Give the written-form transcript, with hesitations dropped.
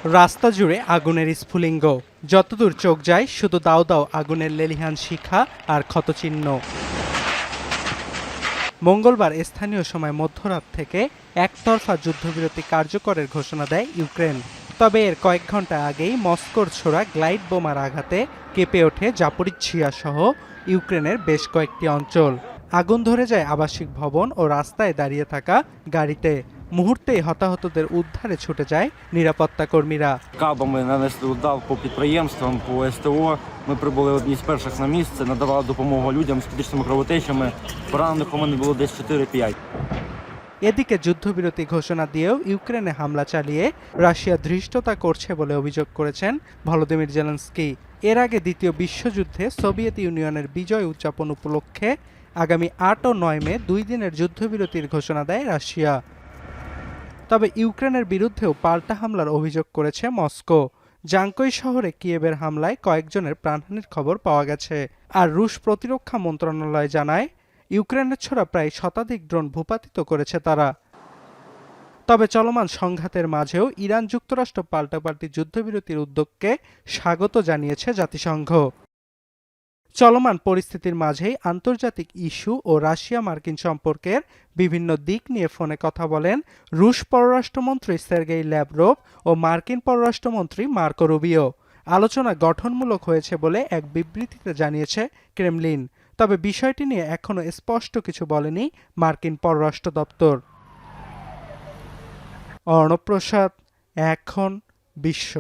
রাস্তা জুড়ে আগুনের স্ফুলিঙ্গ, যতদূর চোখ যায় শুধু দাও দাও আগুনের লেলিহান শিখা আর ক্ষতচিহ্ন। মঙ্গলবার স্থানীয় সময় মধ্যরাত থেকে একতরফা যুদ্ধবিরতি কার্যকরের ঘোষণা দেয় ইউক্রেন। তবে এর কয়েক ঘন্টা আগেই মস্কোর ছোড়া গ্লাইড বোমার আঘাতে কেঁপে ওঠে জাপোরিঝিয়া সহ ইউক্রেনের বেশ কয়েকটি অঞ্চল। আগুন ধরে যায় আবাসিক ভবন ও রাস্তায় দাঁড়িয়ে থাকা গাড়িতে। মুহূর্তেই হতাহতদের উদ্ধারে ছুটে যায় নিরাপত্তা কর্মীরা। Кабами нанесли удар по підприємствам, по СТО. Ми прибули одні з перших на місце, надавали допомогу людям з критичними кровотечами. Поранених у мене було десь 4-5. এদিকে যুদ্ধবিরতি ঘোষণা দিয়েও ইউক্রেনে হামলা চালিয়ে রাশিয়া ধৃষ্টতা করছে বলে অভিযোগ করেছেন ভলোদিমির জেলেনস্কি। এর আগে দ্বিতীয় বিশ্বযুদ্ধে সোভিয়েত ইউনিয়নের বিজয় উদযাপন উপলক্ষে আগামী ৮ ও ৯ মে 2 দিনের যুদ্ধবিরতির ঘোষণা দেয় রাশিয়া। তবে ইউক্রেনের বিরুদ্ধেও পাল্টা হামলার অভিযোগ করেছে মস্কো। জাঙ্কই শহরে কিয়েভের হামলায় কয়েকজনের প্রাণহানির খবর পাওয়া গেছে। আর রুশ প্রতিরক্ষা মন্ত্রণালয় জানায় ইউক্রেনের ছোড়া প্রায় শতাধিক ড্রোন ভূপাতিত করেছে তারা। তবে চলমান সংঘাতের মাঝেও ইরান যুক্তরাষ্ট্র পাল্টাপাল্টি যুদ্ধবিরতির উদ্যোগকে স্বাগত জানিয়েছে জাতিসংঘ। চলমান পরিস্থিতির মাঝেই আন্তর্জাতিক ইস্যু ও রাশিয়া মার্কিন সম্পর্কের বিভিন্ন দিক নিয়ে ফোনে কথা বলেন রুশ পররাষ্ট্রমন্ত্রী সের্গেই ল্যাভরভ ও মার্কিন পররাষ্ট্রমন্ত্রী মার্কো রুবিও। আলোচনা গঠনমূলক হয়েছে বলে এক বিবৃতিতে জানিয়েছে ক্রেমলিন। তবে বিষয়টি নিয়ে এখনো স্পষ্ট কিছু বলেনি মার্কিন পররাষ্ট্র দপ্তর। অর্ণব প্রসাদ, এখন বিশ্ব।